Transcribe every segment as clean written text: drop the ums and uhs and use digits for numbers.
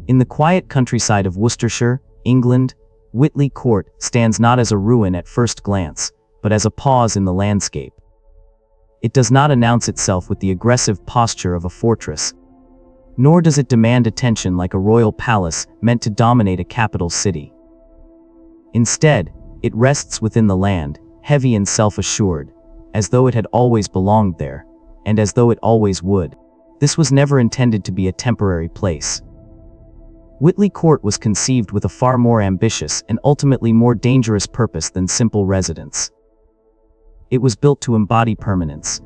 In the quiet countryside of Worcestershire, England, Witley Court stands not as a ruin at first glance, but as a pause in the landscape. It does not announce itself with the aggressive posture of a fortress, nor does it demand attention like a royal palace meant to dominate a capital city. Instead, it rests within the land, heavy and self-assured, as though it had always belonged there, and as though it always would. This was never intended to be a temporary place. Witley Court was conceived with a far more ambitious and ultimately more dangerous purpose than simple residence. It was built to embody permanence.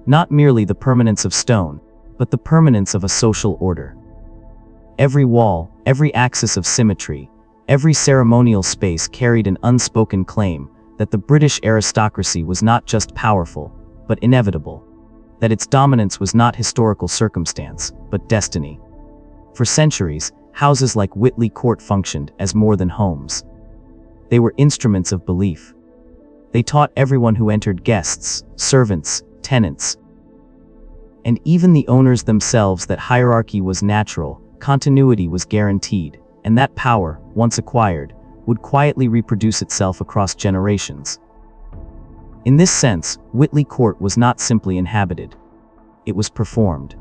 Not merely the permanence of stone, but the permanence of a social order. Every wall, every axis of symmetry, every ceremonial space carried an unspoken claim that the British aristocracy was not just powerful, but inevitable, that its dominance was not historical circumstance, but destiny. For centuries, houses like Witley Court functioned as more than homes. They were instruments of belief. They taught everyone who entered, guests, servants, tenants, and even the owners themselves, that hierarchy was natural, continuity was guaranteed, and that power, once acquired, would quietly reproduce itself across generations. In this sense, Witley Court was not simply inhabited. It was performed.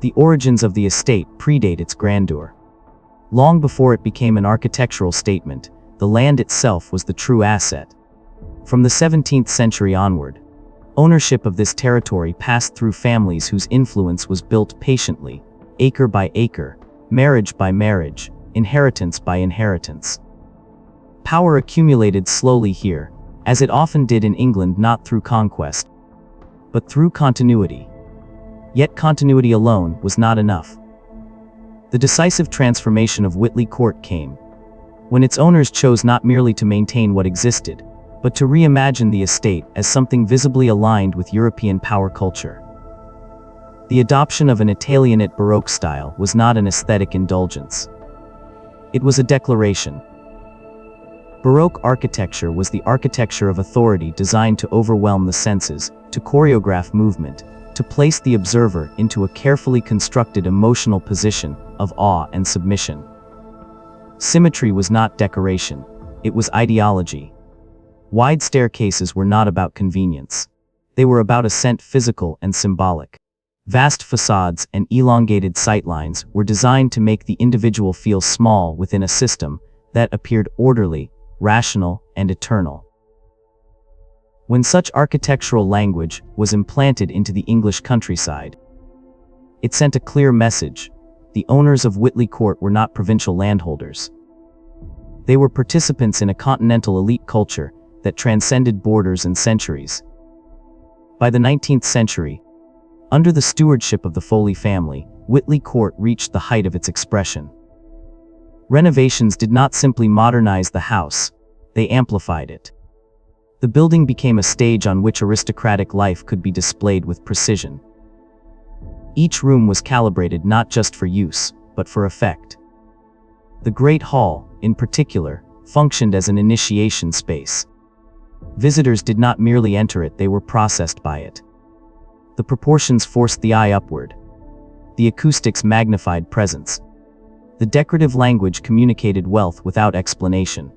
The origins of the estate predate its grandeur. Long before it became an architectural statement, the land itself was the true asset. From the 17th century onward, ownership of this territory passed through families whose influence was built patiently, acre by acre, marriage by marriage, inheritance by inheritance. Power accumulated slowly here, as it often did in England, not through conquest, but through continuity. Yet continuity alone was not enough. The decisive transformation of Witley Court came when its owners chose not merely to maintain what existed, but to reimagine the estate as something visibly aligned with European power culture. The adoption of an Italianate Baroque style was not an aesthetic indulgence. It was a declaration. Baroque architecture was the architecture of authority, designed to overwhelm the senses, to choreograph movement, to place the observer into a carefully constructed emotional position of awe and submission. Symmetry was not decoration, it was ideology. Wide staircases were not about convenience. They were about ascent, physical and symbolic. Vast facades and elongated sightlines were designed to make the individual feel small within a system that appeared orderly, rational, and eternal. When such architectural language was implanted into the English countryside, it sent a clear message. The owners of Witley Court were not provincial landholders. They were participants in a continental elite culture that transcended borders and centuries. By the 19th century, under the stewardship of the Foley family, Witley Court reached the height of its expression. Renovations did not simply modernize the house, they amplified it. The building became a stage on which aristocratic life could be displayed with precision. Each room was calibrated not just for use, but for effect. The Great Hall, in particular, functioned as an initiation space. Visitors did not merely enter it, they were processed by it. The proportions forced the eye upward. The acoustics magnified presence. The decorative language communicated wealth without explanation.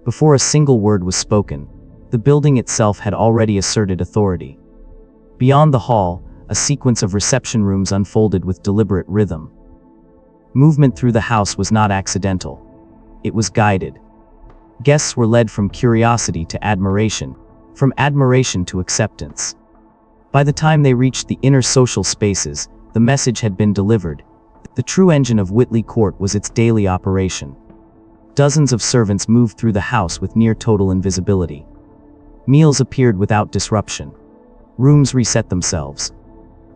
Before a single word was spoken, the building itself had already asserted authority. Beyond the hall, a sequence of reception rooms unfolded with deliberate rhythm. Movement through the house was not accidental. It was guided. Guests were led from curiosity to admiration, from admiration to acceptance. By the time they reached the inner social spaces, the message had been delivered. The true engine of Witley Court was its daily operation. Dozens of servants moved through the house with near total invisibility. Meals appeared without disruption. Rooms reset themselves.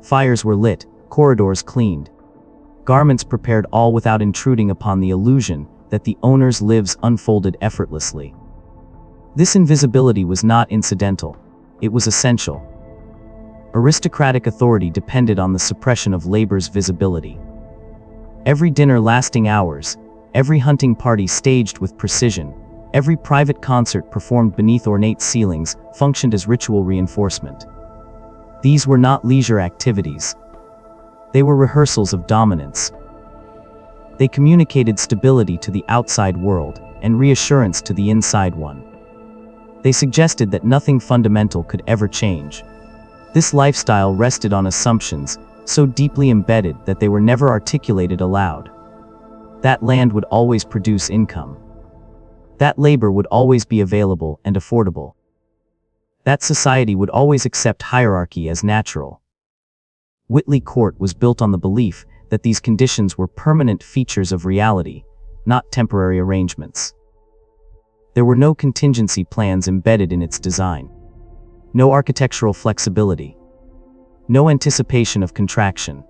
Fires were lit, corridors cleaned. Garments prepared, all without intruding upon the illusion that the owner's lives unfolded effortlessly. This invisibility was not incidental. It was essential. Aristocratic authority depended on the suppression of labor's visibility. Every dinner lasting hours, every hunting party staged with precision, every private concert performed beneath ornate ceilings functioned as ritual reinforcement. These were not leisure activities. They were rehearsals of dominance. They communicated stability to the outside world and reassurance to the inside one. They suggested that nothing fundamental could ever change. This lifestyle rested on assumptions so deeply embedded that they were never articulated aloud. That land would always produce income. That labor would always be available and affordable. That society would always accept hierarchy as natural. Witley Court was built on the belief that these conditions were permanent features of reality, not temporary arrangements. There were no contingency plans embedded in its design. No architectural flexibility. No anticipation of contraction.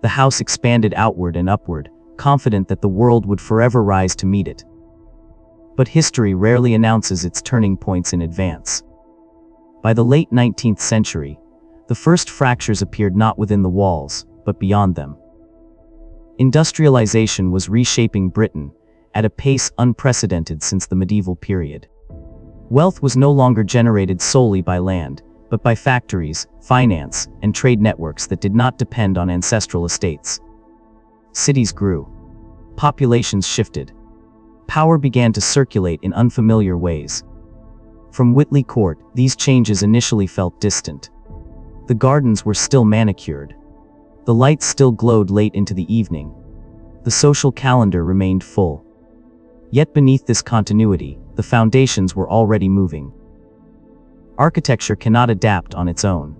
The house expanded outward and upward, confident that the world would forever rise to meet it. But history rarely announces its turning points in advance. By the late 19th century, the first fractures appeared not within the walls, but beyond them. Industrialization was reshaping Britain at a pace unprecedented since the medieval period. Wealth was no longer generated solely by land, but by factories, finance, and trade networks that did not depend on ancestral estates. Cities grew. Populations shifted. Power began to circulate in unfamiliar ways. From Witley Court, these changes initially felt distant. The gardens were still manicured. The lights still glowed late into the evening. The social calendar remained full. Yet beneath this continuity, the foundations were already moving. Architecture cannot adapt on its own.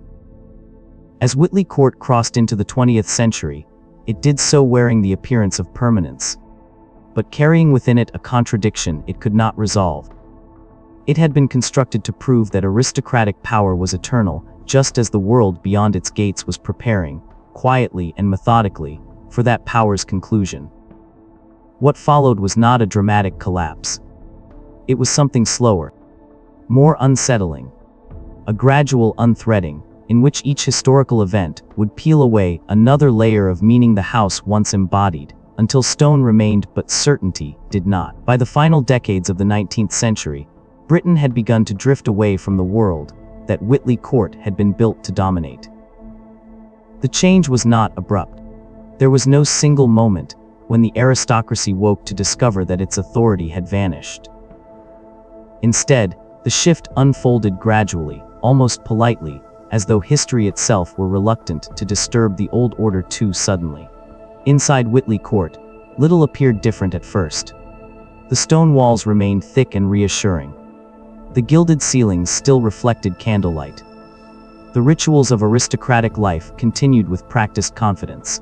As Witley Court crossed into the 20th century, it did so wearing the appearance of permanence, but carrying within it a contradiction it could not resolve. It had been constructed to prove that aristocratic power was eternal, just as the world beyond its gates was preparing, quietly and methodically, for that power's conclusion. What followed was not a dramatic collapse. It was something slower, more unsettling, a gradual unthreading, in which each historical event would peel away another layer of meaning the house once embodied, until stone remained but certainty did not. By the final decades of the 19th century, Britain had begun to drift away from the world that Witley Court had been built to dominate. The change was not abrupt. There was no single moment when the aristocracy woke to discover that its authority had vanished. Instead, the shift unfolded gradually, almost politely, as though history itself were reluctant to disturb the old order too suddenly. Inside Witley Court, little appeared different at first. The stone walls remained thick and reassuring. The gilded ceilings still reflected candlelight. The rituals of aristocratic life continued with practiced confidence.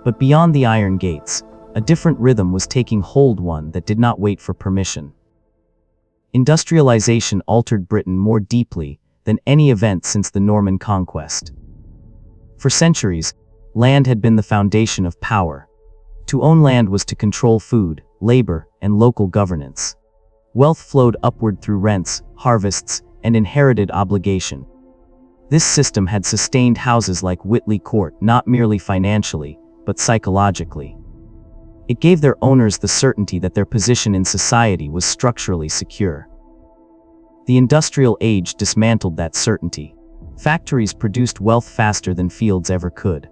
But beyond the iron gates, a different rhythm was taking hold, one that did not wait for permission. Industrialization altered Britain more deeply than any event since the Norman conquest. For centuries, land had been the foundation of power. To own land was to control food, labor, and local governance. Wealth flowed upward through rents, harvests, and inherited obligation. This system had sustained houses like Witley Court not merely financially, but psychologically. It gave their owners the certainty that their position in society was structurally secure. The industrial age dismantled that certainty. Factories produced wealth faster than fields ever could.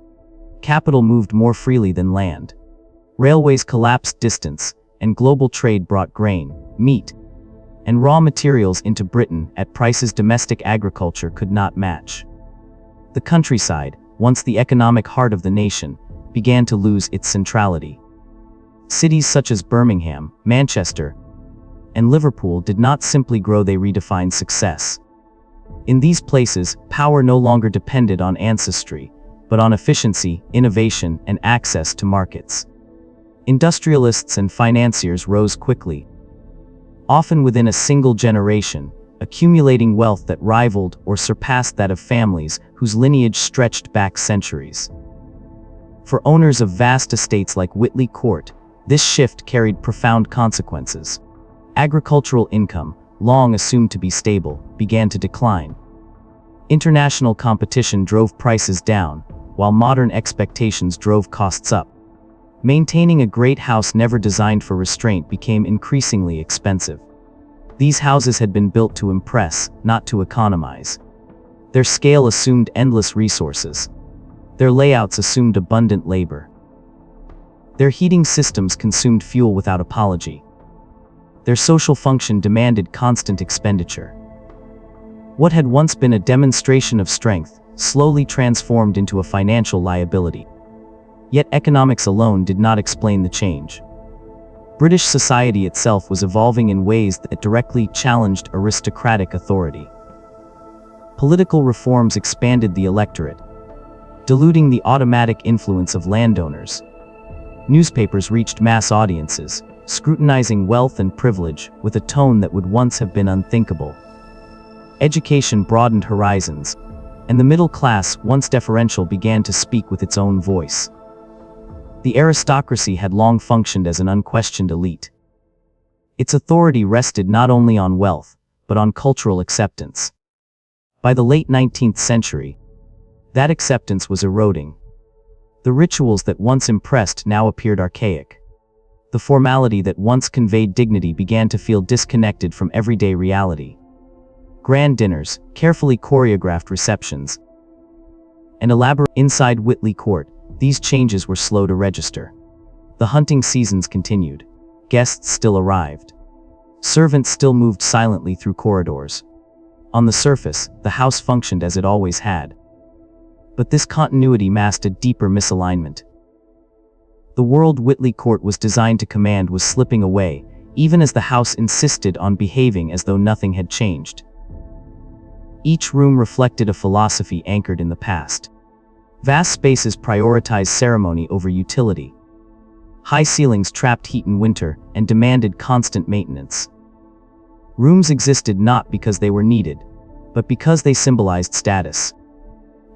Capital moved more freely than land. Railways collapsed distance, and global trade brought grain, meat, and raw materials into Britain at prices domestic agriculture could not match. The countryside, once the economic heart of the nation, began to lose its centrality. Cities such as Birmingham, Manchester, and Liverpool did not simply grow, they redefined success. In these places, power no longer depended on ancestry, but on efficiency, innovation, and access to markets. Industrialists and financiers rose quickly, often within a single generation, accumulating wealth that rivaled or surpassed that of families whose lineage stretched back centuries. For owners of vast estates like Witley Court, this shift carried profound consequences. Agricultural income, long assumed to be stable, began to decline. International competition drove prices down, while modern expectations drove costs up. Maintaining a great house never designed for restraint became increasingly expensive. These houses had been built to impress, not to economize. Their scale assumed endless resources. Their layouts assumed abundant labor. Their heating systems consumed fuel without apology. Their social function demanded constant expenditure. What had once been a demonstration of strength slowly transformed into a financial liability. Yet economics alone did not explain the change. British society itself was evolving in ways that directly challenged aristocratic authority. Political reforms expanded the electorate, diluting the automatic influence of landowners. Newspapers reached mass audiences, scrutinizing wealth and privilege with a tone that would once have been unthinkable. Education broadened horizons, and the middle class, once deferential, began to speak with its own voice. The aristocracy had long functioned as an unquestioned elite. Its authority rested not only on wealth, but on cultural acceptance. By the late 19th century, that acceptance was eroding. The rituals that once impressed now appeared archaic. The formality that once conveyed dignity began to feel disconnected from everyday reality. Grand dinners, carefully choreographed receptions, and elaborate inside Witley Court, these changes were slow to register. The hunting seasons continued. Guests still arrived. Servants still moved silently through corridors. On the surface, the house functioned as it always had. But this continuity masked a deeper misalignment. The world Witley Court was designed to command was slipping away, even as the house insisted on behaving as though nothing had changed. Each room reflected a philosophy anchored in the past. Vast spaces prioritized ceremony over utility. High ceilings trapped heat in winter and demanded constant maintenance. Rooms existed not because they were needed, but because they symbolized status.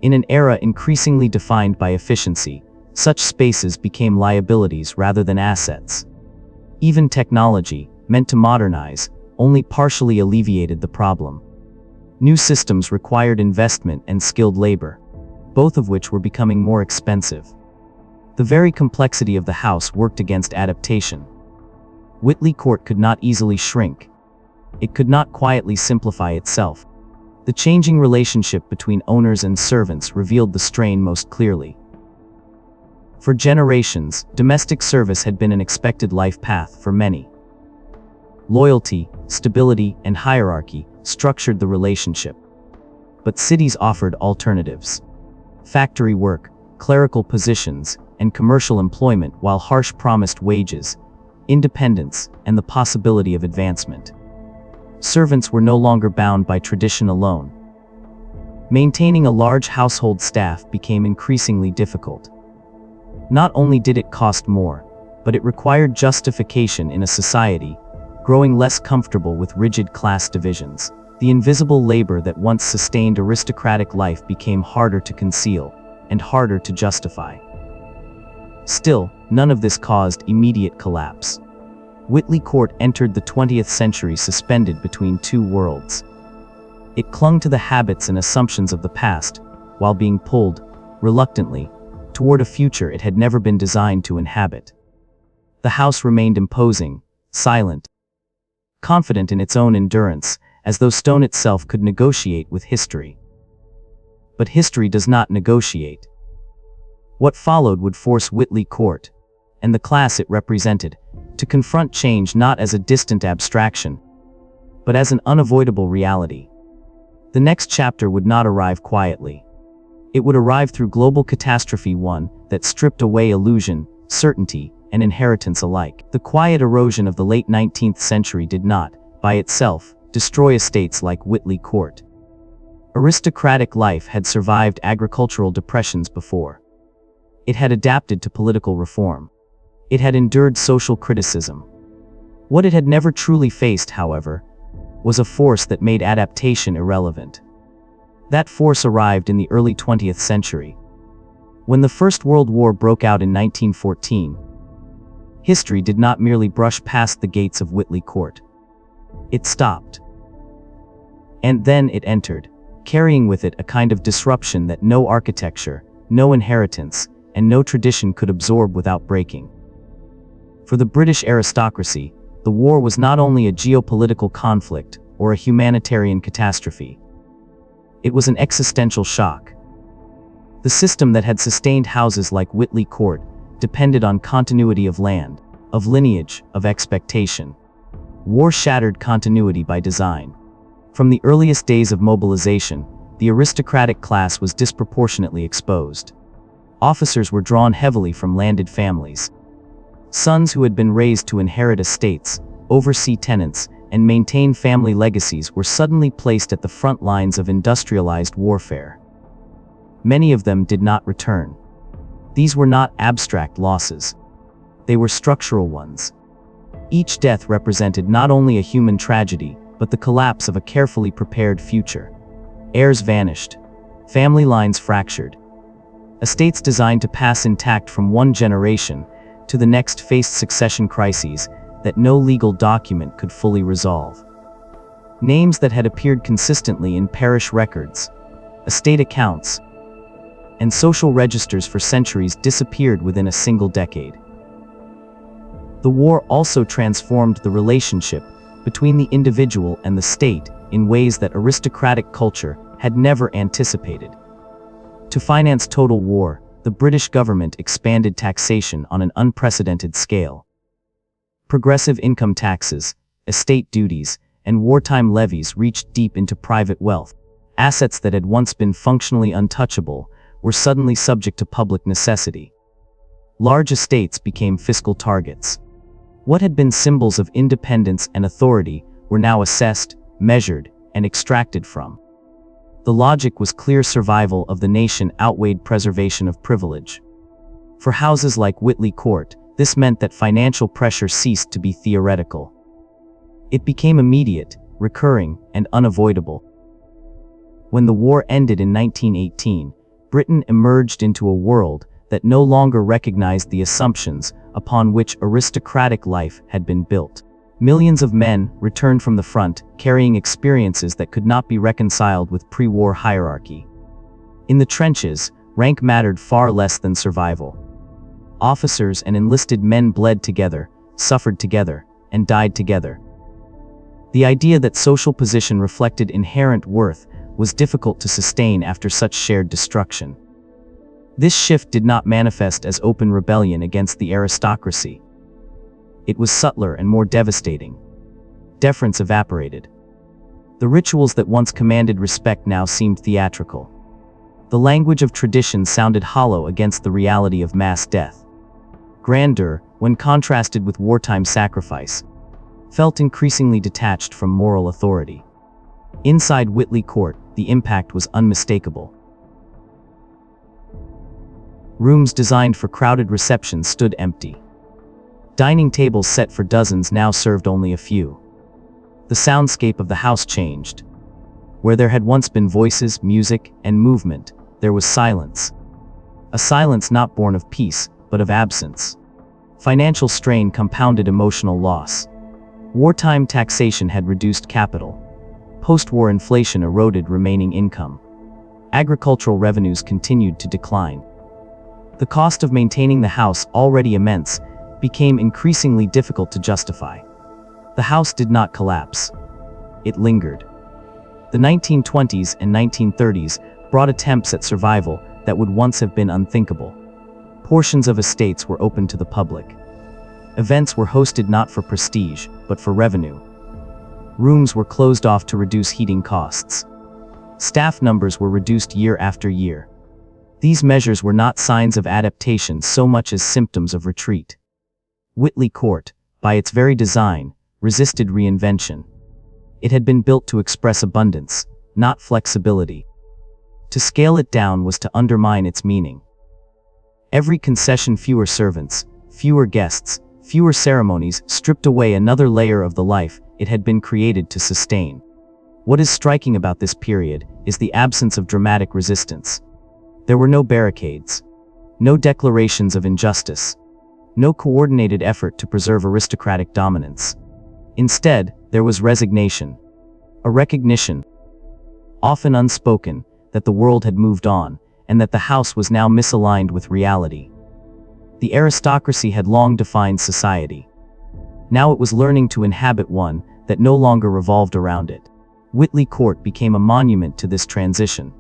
In an era increasingly defined by efficiency, such spaces became liabilities rather than assets. Even technology, meant to modernize, only partially alleviated the problem. New systems required investment and skilled labor, both of which were becoming more expensive. The very complexity of the house worked against adaptation. Witley Court could not easily shrink. It could not quietly simplify itself. The changing relationship between owners and servants revealed the strain most clearly. For generations, domestic service had been an expected life path for many. Loyalty, stability, and hierarchy structured the relationship. But cities offered alternatives. Factory work, clerical positions, and commercial employment, while harsh promised wages, independence, and the possibility of advancement. Servants were no longer bound by tradition alone. Maintaining a large household staff became increasingly difficult. Not only did it cost more, but it required justification in a society growing less comfortable with rigid class divisions. The invisible labor that once sustained aristocratic life became harder to conceal and harder to justify. Still, none of this caused immediate collapse. Witley Court entered the 20th century suspended between two worlds. It clung to the habits and assumptions of the past, while being pulled, reluctantly, toward a future it had never been designed to inhabit. The house remained imposing, silent, confident in its own endurance, as though stone itself could negotiate with history. But history does not negotiate. What followed would force Witley Court, and the class it represented, to confront change not as a distant abstraction, but as an unavoidable reality. The next chapter would not arrive quietly. It would arrive through global catastrophe, one that stripped away illusion, certainty, and inheritance alike. The quiet erosion of the late 19th century did not, by itself, destroy estates like Witley Court. Aristocratic life had survived agricultural depressions before. It had adapted to political reform. It had endured social criticism. What it had never truly faced, however, was a force that made adaptation irrelevant. That force arrived in the early 20th century. When the First World War broke out in 1914, history did not merely brush past the gates of Witley Court. It stopped. And then it entered, carrying with it a kind of disruption that no architecture, no inheritance, and no tradition could absorb without breaking. For the British aristocracy, the war was not only a geopolitical conflict or a humanitarian catastrophe. It was an existential shock. The system that had sustained houses like Witley Court depended on continuity of land, of lineage, of expectation. War shattered continuity by design. From the earliest days of mobilization, the aristocratic class was disproportionately exposed. Officers were drawn heavily from landed families. Sons who had been raised to inherit estates, oversee tenants, and maintain family legacies were suddenly placed at the front lines of industrialized warfare. Many of them did not return. These were not abstract losses. They were structural ones. Each death represented not only a human tragedy, but the collapse of a carefully prepared future. Heirs vanished. Family lines fractured. Estates designed to pass intact from one generation to the next faced succession crises that no legal document could fully resolve. Names that had appeared consistently in parish records, estate accounts, and social registers for centuries disappeared within a single decade. The war also transformed the relationship between the individual and the state in ways that aristocratic culture had never anticipated. To finance total war, the British government expanded taxation on an unprecedented scale. Progressive income taxes, estate duties, and wartime levies reached deep into private wealth. Assets that had once been functionally untouchable were suddenly subject to public necessity. Large estates became fiscal targets. What had been symbols of independence and authority were now assessed, measured, and extracted from. The logic was clear: survival of the nation outweighed preservation of privilege. For houses like Witley Court, this meant that financial pressure ceased to be theoretical. It became immediate, recurring, and unavoidable. When the war ended in 1918, Britain emerged into a world that no longer recognized the assumptions upon which aristocratic life had been built. Millions of men returned from the front, carrying experiences that could not be reconciled with pre-war hierarchy. In the trenches, rank mattered far less than survival. Officers and enlisted men bled together, suffered together, and died together. The idea that social position reflected inherent worth was difficult to sustain after such shared destruction. This shift did not manifest as open rebellion against the aristocracy. It was subtler and more devastating. Deference evaporated. The rituals that once commanded respect now seemed theatrical. The language of tradition sounded hollow against the reality of mass death. Grandeur, when contrasted with wartime sacrifice, felt increasingly detached from moral authority. Inside Witley Court, the impact was unmistakable. Rooms designed for crowded receptions stood empty. Dining tables set for dozens now served only a few. The soundscape of the house changed. Where there had once been voices, music, and movement, there was silence. A silence not born of peace, but of absence. Financial strain compounded emotional loss. Wartime taxation had reduced capital. Post-war inflation eroded remaining income. Agricultural revenues continued to decline. The cost of maintaining the house, already immense, became increasingly difficult to justify. The house did not collapse. It lingered. The 1920s and 1930s brought attempts at survival that would once have been unthinkable. Portions of estates were open to the public. Events were hosted not for prestige, but for revenue. Rooms were closed off to reduce heating costs. Staff numbers were reduced year after year. These measures were not signs of adaptation so much as symptoms of retreat. Witley Court, by its very design, resisted reinvention. It had been built to express abundance, not flexibility. To scale it down was to undermine its meaning. Every concession, fewer servants, fewer guests, fewer ceremonies, stripped away another layer of the life it had been created to sustain. What is striking about this period is the absence of dramatic resistance. There were no barricades, no declarations of injustice, no coordinated effort to preserve aristocratic dominance. Instead, there was resignation, a recognition, often unspoken, that the world had moved on, and that the house was now misaligned with reality. The aristocracy had long defined society. Now it was learning to inhabit one that no longer revolved around it. Witley Court became a monument to this transition.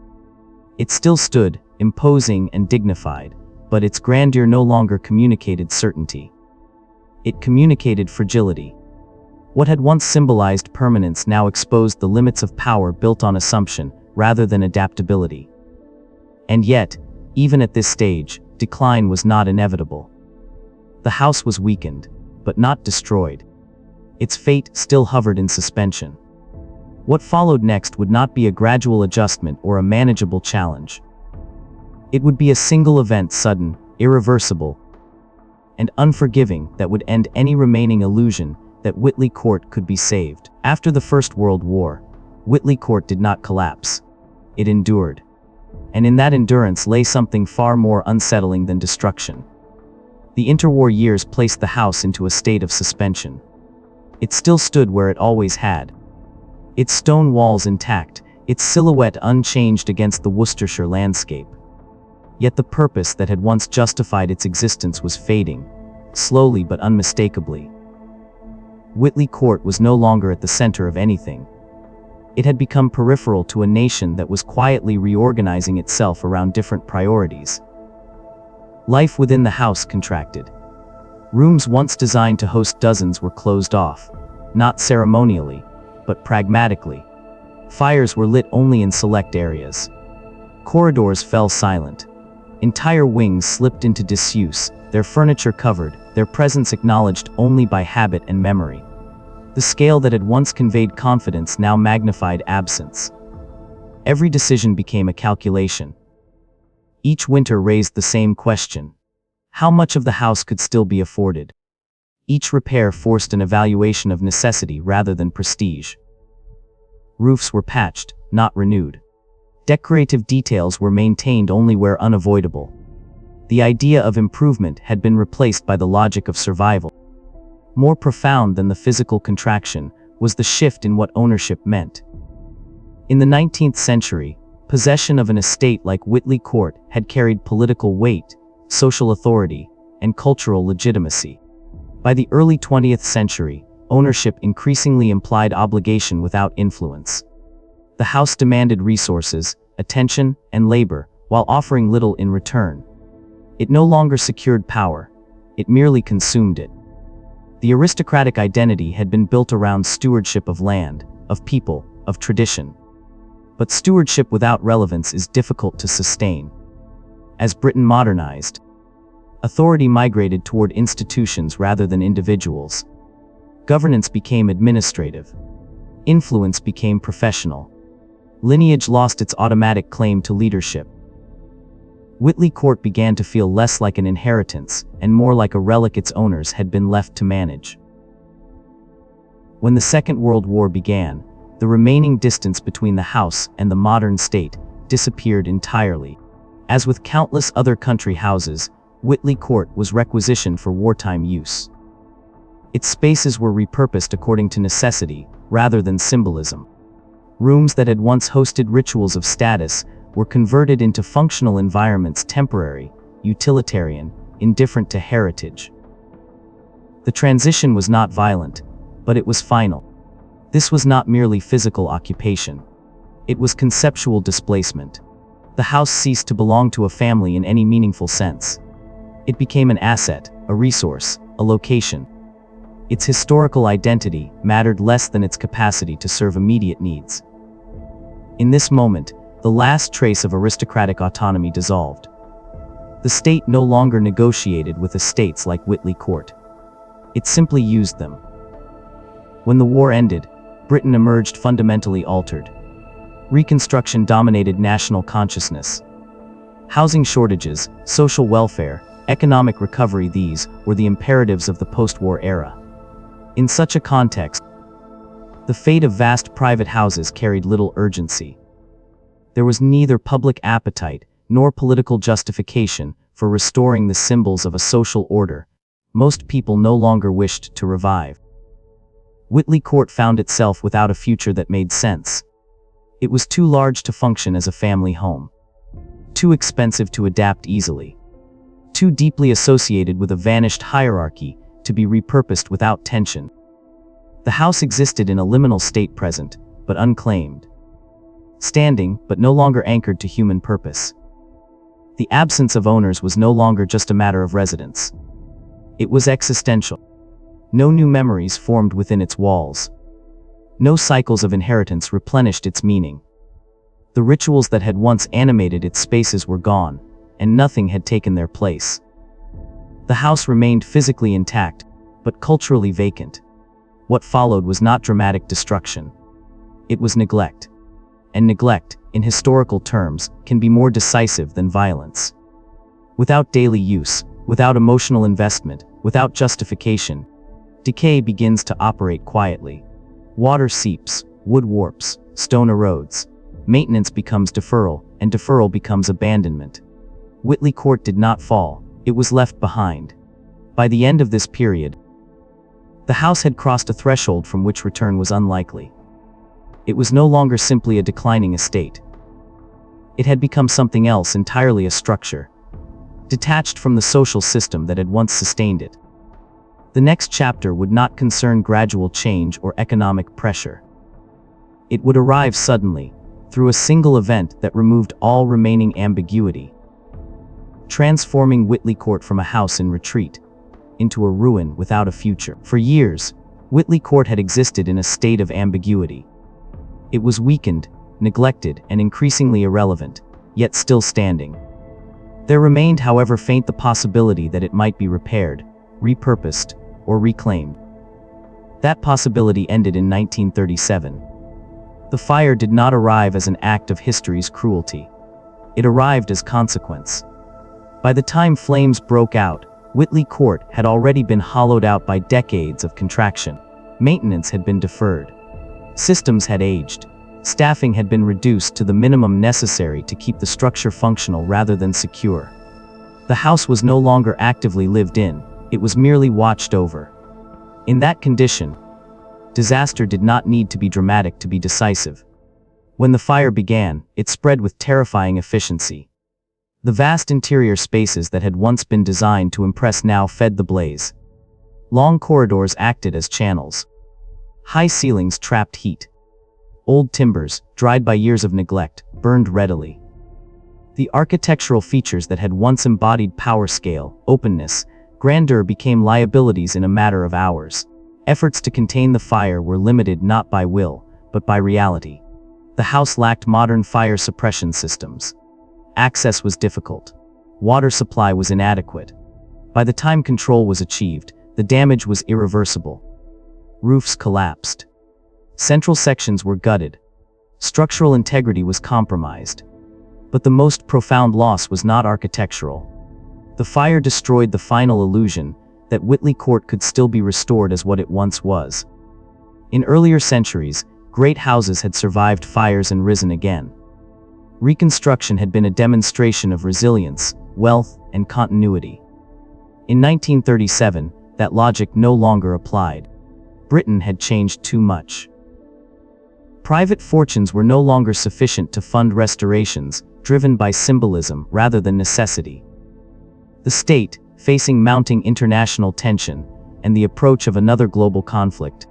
It still stood, imposing and dignified, But its grandeur no longer communicated certainty. It communicated fragility. What had once symbolized permanence now exposed the limits of power built on assumption, rather than adaptability. And yet, even at this stage, decline was not inevitable. The house was weakened, but not destroyed. Its fate still hovered in suspension. What followed next would not be a gradual adjustment or a manageable challenge. It would be a single event, sudden, irreversible, and unforgiving, that would end any remaining illusion that Witley Court could be saved. After the First World War, Witley Court did not collapse. It endured. And in that endurance lay something far more unsettling than destruction. The interwar years placed the house into a state of suspension. It still stood where it always had. Its stone walls intact, its silhouette unchanged against the Worcestershire landscape. Yet the purpose that had once justified its existence was fading, slowly but unmistakably. Witley Court was no longer at the center of anything. It had become peripheral to a nation that was quietly reorganizing itself around different priorities. Life within the house contracted. Rooms once designed to host dozens were closed off, not ceremonially, but pragmatically. Fires were lit only in select areas. Corridors fell silent. Entire wings slipped into disuse, their furniture covered, their presence acknowledged only by habit and memory. The scale that had once conveyed confidence now magnified absence. Every decision became a calculation. Each winter raised the same question. How much of the house could still be afforded? Each repair forced an evaluation of necessity rather than prestige. Roofs were patched, not renewed. Decorative details were maintained only where unavoidable. The idea of improvement had been replaced by the logic of survival. More profound than the physical contraction was the shift in what ownership meant. In the 19th century, possession of an estate like Witley Court had carried political weight, social authority, and cultural legitimacy. By the early 20th century, ownership increasingly implied obligation without influence. The house demanded resources, attention, and labor, while offering little in return. It no longer secured power, it merely consumed it. The aristocratic identity had been built around stewardship of land, of people, of tradition. But stewardship without relevance is difficult to sustain. As Britain modernized, authority migrated toward institutions rather than individuals. Governance became administrative. Influence became professional. Lineage lost its automatic claim to leadership. Witley Court began to feel less like an inheritance and more like a relic its owners had been left to manage. When the Second World War began, the remaining distance between the house and the modern state disappeared entirely. As with countless other country houses, Witley Court was requisitioned for wartime use. Its spaces were repurposed according to necessity, rather than symbolism. Rooms that had once hosted rituals of status were converted into functional environments, temporary, utilitarian, indifferent to heritage. The transition was not violent, but it was final. This was not merely physical occupation. It was conceptual displacement. The house ceased to belong to a family in any meaningful sense. It became an asset, a resource, a location. Its historical identity mattered less than its capacity to serve immediate needs. In this moment, the last trace of aristocratic autonomy dissolved. The state no longer negotiated with estates like Witley Court. It simply used them. When the war ended, Britain emerged fundamentally altered. Reconstruction dominated national consciousness. Housing shortages, social welfare, economic recovery, these were the imperatives of the post-war era. In such a context, the fate of vast private houses carried little urgency. There was neither public appetite nor political justification for restoring the symbols of a social order most people no longer wished to revive. Witley Court found itself without a future that made sense. It was too large to function as a family home, too expensive to adapt easily, too deeply associated with a vanished hierarchy to be repurposed without tension. The house existed in a liminal state, present, but unclaimed. Standing, but no longer anchored to human purpose. The absence of owners was no longer just a matter of residence. It was existential. No new memories formed within its walls. No cycles of inheritance replenished its meaning. The rituals that had once animated its spaces were gone, and nothing had taken their place. The house remained physically intact, but culturally vacant. What followed was not dramatic destruction. It was neglect. And neglect, in historical terms, can be more decisive than violence. Without daily use, without emotional investment, without justification, decay begins to operate quietly. Water seeps, wood warps, stone erodes. Maintenance becomes deferral, and deferral becomes abandonment. Witley Court did not fall, it was left behind. By the end of this period, the house had crossed a threshold from which return was unlikely. It was no longer simply a declining estate. It had become something else entirely, a structure, detached from the social system that had once sustained it. The next chapter would not concern gradual change or economic pressure. It would arrive suddenly, through a single event that removed all remaining ambiguity, transforming Witley Court from a house in retreat into a ruin without a future. For years, Witley Court had existed in a state of ambiguity. It was weakened, neglected, and increasingly irrelevant, yet still standing. There remained, however faint, the possibility that it might be repaired, repurposed, or reclaimed. That possibility ended in 1937. The fire did not arrive as an act of history's cruelty. It arrived as consequence. By the time flames broke out, Witley Court had already been hollowed out by decades of contraction. Maintenance had been deferred. Systems had aged. Staffing had been reduced to the minimum necessary to keep the structure functional rather than secure. The house was no longer actively lived in, it was merely watched over. In that condition, disaster did not need to be dramatic to be decisive. When the fire began, it spread with terrifying efficiency. The vast interior spaces that had once been designed to impress now fed the blaze. Long corridors acted as channels. High ceilings trapped heat. Old timbers, dried by years of neglect, burned readily. The architectural features that had once embodied power scale, openness, grandeur became liabilities in a matter of hours. Efforts to contain the fire were limited not by will, but by reality. The house lacked modern fire suppression systems. Access was difficult. Water supply was inadequate. By the time control was achieved, the damage was irreversible. Roofs collapsed. Central sections were gutted. Structural integrity was compromised. But the most profound loss was not architectural. The fire destroyed the final illusion that Witley Court could still be restored as what it once was. In earlier centuries, great houses had survived fires and risen again. Reconstruction had been a demonstration of resilience, wealth, and continuity. In 1937, that logic no longer applied. Britain had changed too much. Private fortunes were no longer sufficient to fund restorations, driven by symbolism rather than necessity. The state, facing mounting international tension and the approach of another global conflict,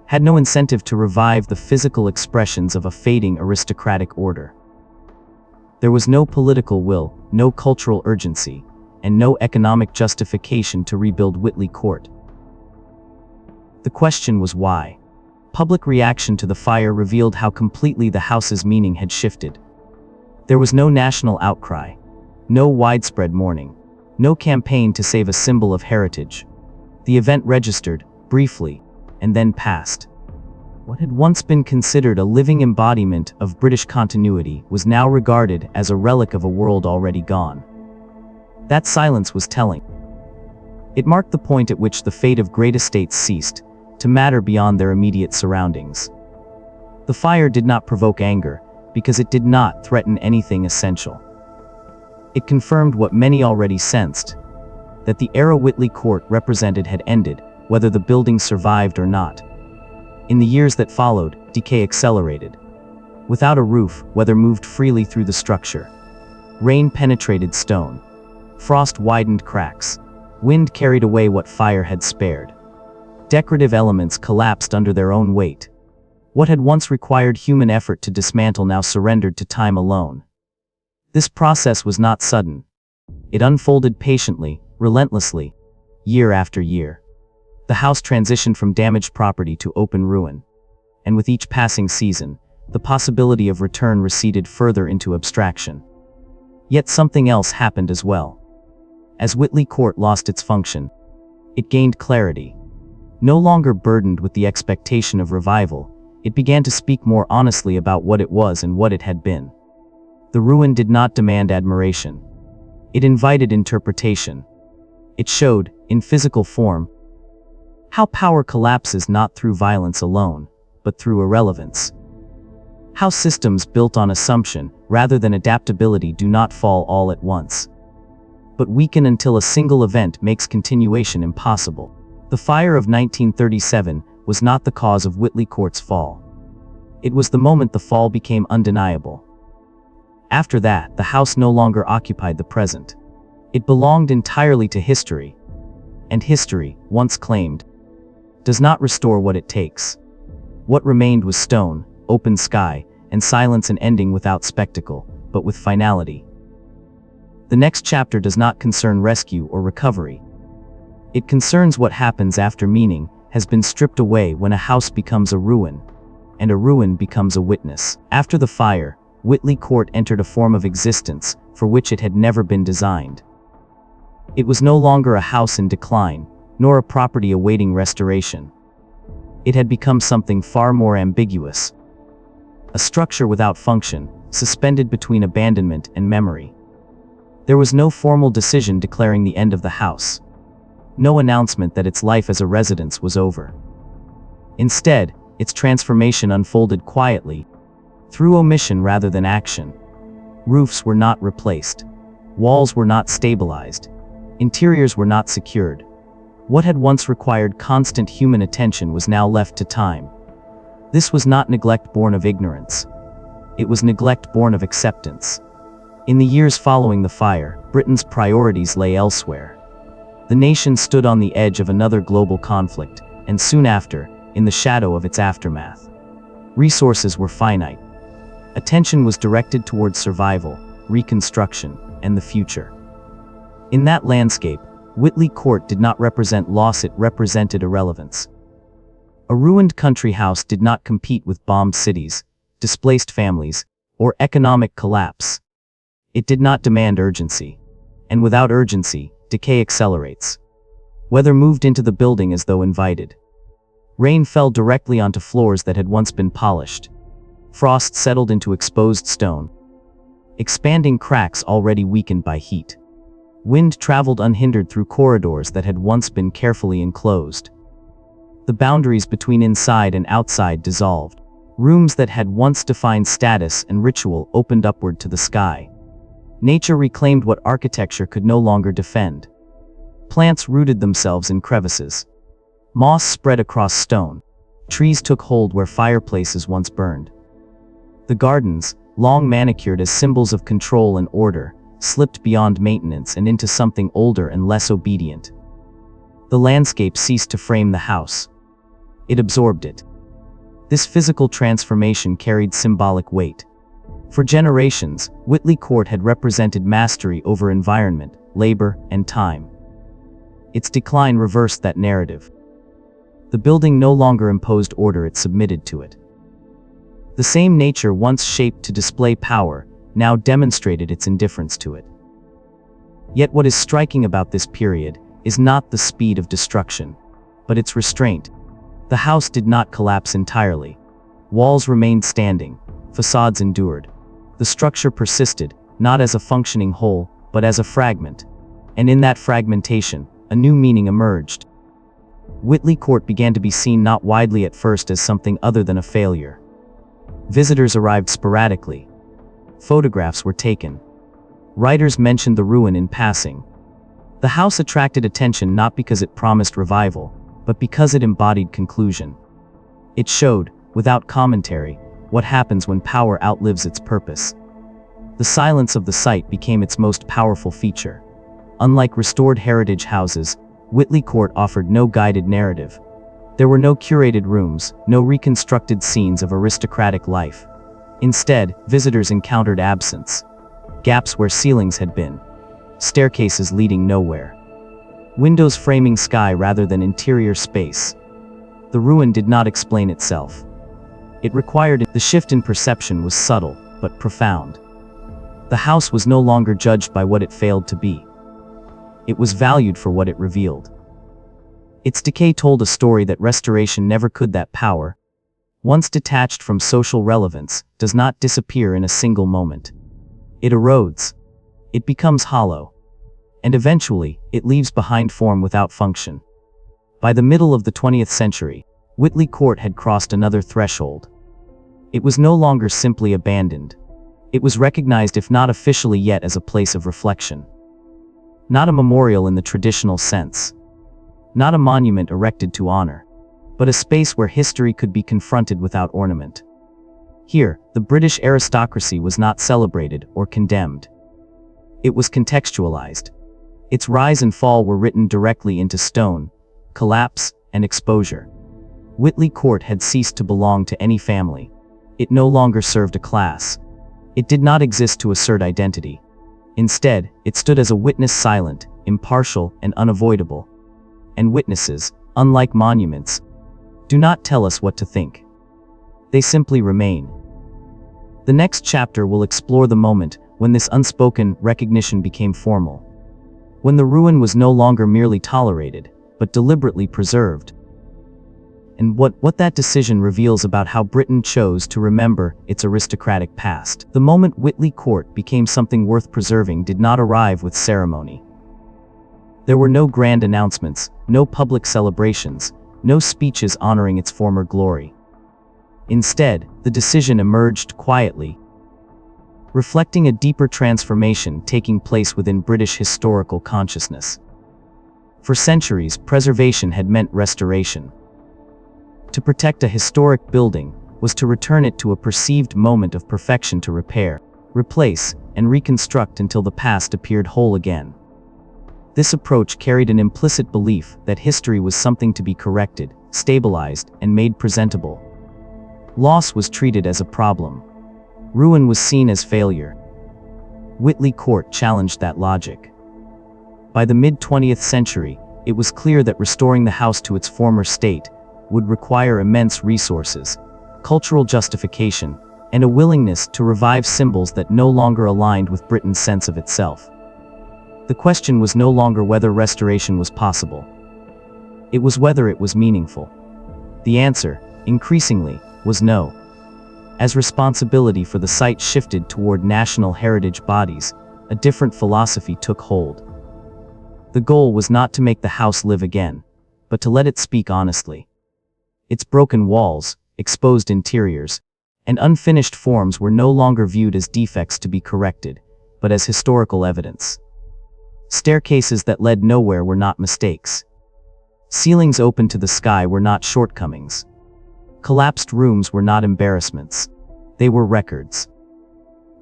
had no incentive to revive the physical expressions of a fading aristocratic order. There was no political will, no cultural urgency, and no economic justification to rebuild Witley Court. The question was why. Public reaction to the fire revealed how completely the house's meaning had shifted. There was no national outcry, no widespread mourning, no campaign to save a symbol of heritage. The event registered, briefly, and then passed. What had once been considered a living embodiment of British continuity was now regarded as a relic of a world already gone. That silence was telling. It marked the point at which the fate of great estates ceased to matter beyond their immediate surroundings. The fire did not provoke anger, because it did not threaten anything essential. It confirmed what many already sensed, that the era Witley Court represented had ended, whether the building survived or not. In the years that followed, decay accelerated. Without a roof, weather moved freely through the structure. Rain penetrated stone. Frost widened cracks. Wind carried away what fire had spared. Decorative elements collapsed under their own weight. What had once required human effort to dismantle now surrendered to time alone. This process was not sudden. It unfolded patiently, relentlessly, year after year. The house transitioned from damaged property to open ruin. And with each passing season, the possibility of return receded further into abstraction. Yet something else happened as well. As Witley Court lost its function, it gained clarity. No longer burdened with the expectation of revival, it began to speak more honestly about what it was and what it had been. The ruin did not demand admiration. It invited interpretation. It showed, in physical form, how power collapses not through violence alone, but through irrelevance. How systems built on assumption, rather than adaptability, do not fall all at once, but weaken until a single event makes continuation impossible. The fire of 1937 was not the cause of Witley Court's fall. It was the moment the fall became undeniable. After that, the house no longer occupied the present. It belonged entirely to history. And history, once claimed, does not restore what it takes. What remained was stone, open sky, and silence, an ending without spectacle, but with finality. The next chapter does not concern rescue or recovery. It concerns what happens after meaning has been stripped away, when a house becomes a ruin, and a ruin becomes a witness. After the fire, Witley Court entered a form of existence for which it had never been designed. It was no longer a house in decline, nor a property awaiting restoration. It had become something far more ambiguous. A structure without function, suspended between abandonment and memory. There was no formal decision declaring the end of the house. No announcement that its life as a residence was over. Instead, its transformation unfolded quietly, through omission rather than action. Roofs were not replaced. Walls were not stabilized. Interiors were not secured. What had once required constant human attention was now left to time. This was not neglect born of ignorance. It was neglect born of acceptance. In the years following the fire, Britain's priorities lay elsewhere. The nation stood on the edge of another global conflict, and soon after, in the shadow of its aftermath. Resources were finite. Attention was directed towards survival, reconstruction, and the future. In that landscape, Witley Court did not represent loss, it represented irrelevance. A ruined country house did not compete with bombed cities, displaced families, or economic collapse. It did not demand urgency. And without urgency, decay accelerates. Weather moved into the building as though invited. Rain fell directly onto floors that had once been polished. Frost settled into exposed stone, expanding cracks already weakened by heat. Wind traveled unhindered through corridors that had once been carefully enclosed. The boundaries between inside and outside dissolved. Rooms that had once defined status and ritual opened upward to the sky. Nature reclaimed what architecture could no longer defend. Plants rooted themselves in crevices. Moss spread across stone. Trees took hold where fireplaces once burned. The gardens, long manicured as symbols of control and order, slipped beyond maintenance and into something older and less obedient. The landscape ceased to frame the house. It absorbed it. This physical transformation carried symbolic weight. For generations, Witley Court had represented mastery over environment, labor, and time. Its decline reversed that narrative. The building no longer imposed order, it submitted to it. The same nature once shaped to display power, now demonstrated its indifference to it. Yet what is striking about this period is not the speed of destruction, but its restraint. The house did not collapse entirely. Walls remained standing, facades endured. The structure persisted, not as a functioning whole, but as a fragment. And in that fragmentation, a new meaning emerged. Witley Court began to be seen not widely at first as something other than a failure. Visitors arrived sporadically. Photographs were taken. Writers mentioned the ruin in passing. The house attracted attention not because it promised revival, but because it embodied conclusion. It showed, without commentary, what happens when power outlives its purpose. The silence of the site became its most powerful feature. Unlike restored heritage houses, Witley Court offered no guided narrative. There were no curated rooms, no reconstructed scenes of aristocratic life. Instead, visitors encountered absence. gaps where ceilings had been, staircases leading nowhere, windows framing sky rather than interior space. The ruin did not explain itself. It required the shift in perception was subtle, but profound. The house was no longer judged by what it failed to be. It was valued for what it revealed. Its decay told a story that restoration never could. That power, once detached from social relevance, does not disappear in a single moment. It erodes. It becomes hollow. And eventually, it leaves behind form without function. By the middle of the 20th century, Witley Court had crossed another threshold. It was no longer simply abandoned. It was recognized, if not officially yet, as a place of reflection. Not a memorial in the traditional sense. Not a monument erected to honor. But a space where history could be confronted without ornament. Here, the British aristocracy was not celebrated or condemned. It was contextualized. Its rise and fall were written directly into stone, collapse, and exposure. Witley Court had ceased to belong to any family. It no longer served a class. It did not exist to assert identity. Instead, it stood as a witness, silent, impartial, and unavoidable. And witnesses, unlike monuments, do not tell us what to think. They simply remain. The next chapter will explore the moment when this unspoken recognition became formal. When the ruin was no longer merely tolerated, but deliberately preserved. And what that decision reveals about how Britain chose to remember its aristocratic past. The moment Witley Court became something worth preserving did not arrive with ceremony. There were no grand announcements, no public celebrations, no speeches honoring its former glory. Instead, the decision emerged quietly, reflecting a deeper transformation taking place within British historical consciousness. For centuries, preservation had meant restoration. To protect a historic building was to return it to a perceived moment of perfection, to repair, replace, and reconstruct until the past appeared whole again. This approach carried an implicit belief that history was something to be corrected, stabilized, and made presentable. Loss was treated as a problem. Ruin was seen as failure. Witley Court challenged that logic. By the mid-20th century, it was clear that restoring the house to its former state would require immense resources, cultural justification, and a willingness to revive symbols that no longer aligned with Britain's sense of itself. The question was no longer whether restoration was possible. It was whether it was meaningful. The answer, increasingly, was no. As responsibility for the site shifted toward national heritage bodies, a different philosophy took hold. The goal was not to make the house live again, but to let it speak honestly. Its broken walls, exposed interiors, and unfinished forms were no longer viewed as defects to be corrected, but as historical evidence. Staircases that led nowhere were not mistakes. Ceilings open to the sky were not shortcomings. Collapsed rooms were not embarrassments. They were records.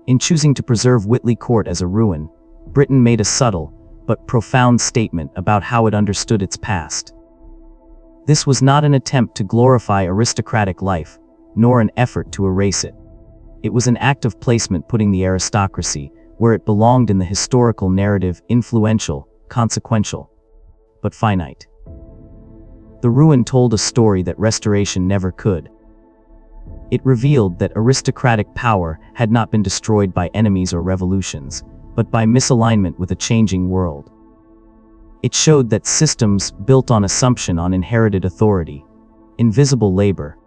In choosing to preserve Witley Court as a ruin, Britain made a subtle, but profound statement about how it understood its past. This was not an attempt to glorify aristocratic life, nor an effort to erase it. It was an act of placement, putting the aristocracy where it belonged in the historical narrative, influential, consequential, but finite. The ruin told a story that restoration never could. It revealed that aristocratic power had not been destroyed by enemies or revolutions, but by misalignment with a changing world. It showed that systems built on assumption, on inherited authority, invisible labor,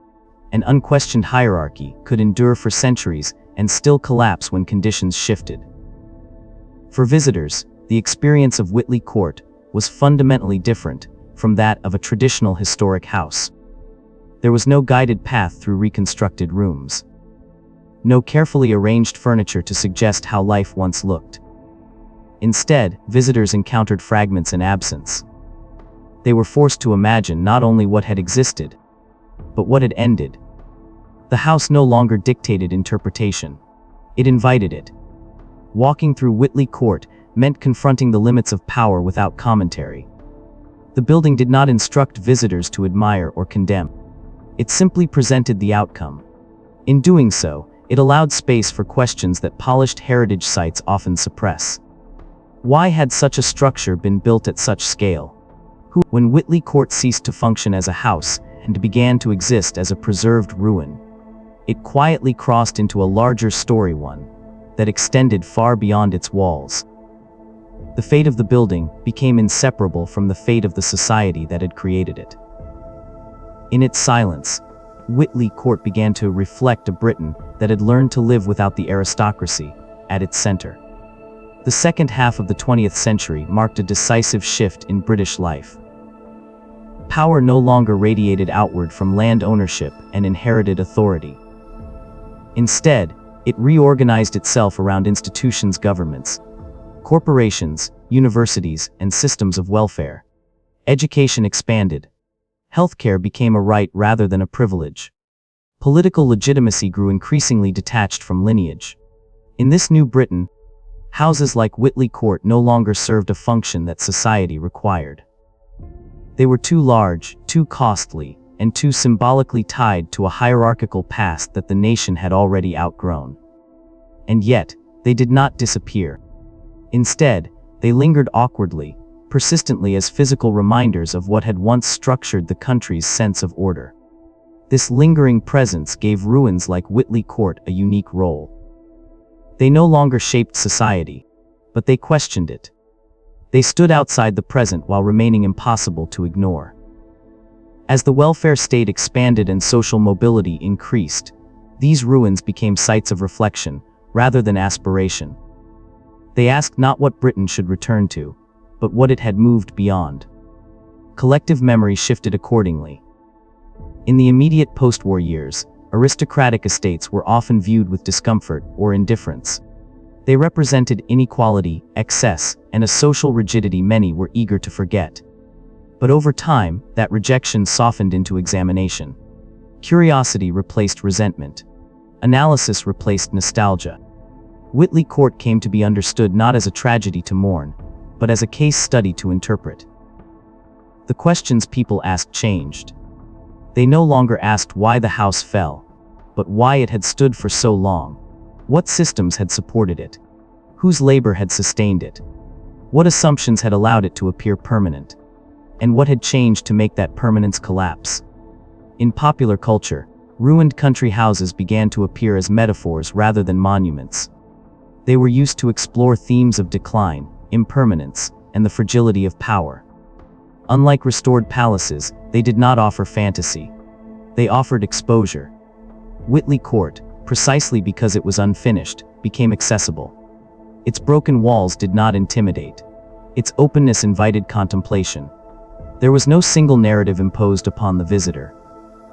and unquestioned hierarchy could endure for centuries and still collapse when conditions shifted. For visitors, the experience of Witley Court was fundamentally different from that of a traditional historic house. There was no guided path through reconstructed rooms. No carefully arranged furniture to suggest how life once looked. Instead, visitors encountered fragments and absence. They were forced to imagine not only what had existed, but what had ended. The house no longer dictated interpretation. It invited it. Walking through Witley Court meant confronting the limits of power without commentary. The building did not instruct visitors to admire or condemn. It simply presented the outcome. In doing so, It allowed space for questions that polished heritage sites often suppress. Why had such a structure been built at such scale? When Witley Court ceased to function as a house and began to exist as a preserved ruin, it quietly crossed into a larger story, one that extended far beyond its walls. The fate of the building became inseparable from the fate of the society that had created it. In its silence, Witley Court began to reflect a Britain that had learned to live without the aristocracy at its center. The second half of the 20th century marked a decisive shift in British life. Power no longer radiated outward from land ownership and inherited authority. Instead, it reorganized itself around institutions, governments, corporations, universities, and systems of welfare. Education expanded. Healthcare became a right rather than a privilege. Political legitimacy grew increasingly detached from lineage. In this new Britain, houses like Witley Court no longer served a function that society required. They were too large, too costly, and too symbolically tied to a hierarchical past that the nation had already outgrown. And yet, they did not disappear. Instead, they lingered awkwardly, persistently as physical reminders of what had once structured the country's sense of order. This lingering presence gave ruins like Witley Court a unique role. They no longer shaped society, but they questioned it. They stood outside the present while remaining impossible to ignore. As the welfare state expanded and social mobility increased, these ruins became sites of reflection, rather than aspiration. They asked not what Britain should return to, but what it had moved beyond. Collective memory shifted accordingly. In the immediate post-war years, aristocratic estates were often viewed with discomfort or indifference. They represented inequality, excess, and a social rigidity many were eager to forget. But over time, that rejection softened into examination. Curiosity replaced resentment. Analysis replaced nostalgia. Witley Court came to be understood not as a tragedy to mourn, but as a case study to interpret. The questions people asked changed. They no longer asked why the house fell, but why it had stood for so long. What systems had supported it? Whose labor had sustained it? What assumptions had allowed it to appear permanent? And what had changed to make that permanence collapse? In popular culture, ruined country houses began to appear as metaphors rather than monuments. They were used to explore themes of decline, impermanence, and the fragility of power. Unlike restored palaces, they did not offer fantasy. They offered exposure. Witley Court, precisely because it was unfinished, became accessible. Its broken walls did not intimidate. Its openness invited contemplation. There was no single narrative imposed upon the visitor.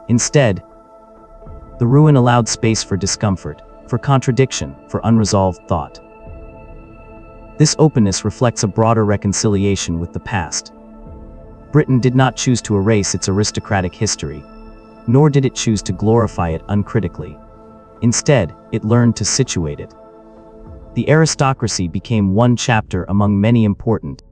Instead, the ruin allowed space for discomfort, for contradiction, for unresolved thought. This openness reflects a broader reconciliation with the past. Britain did not choose to erase its aristocratic history, nor did it choose to glorify it uncritically. Instead, it learned to situate it. The aristocracy became one chapter among many important,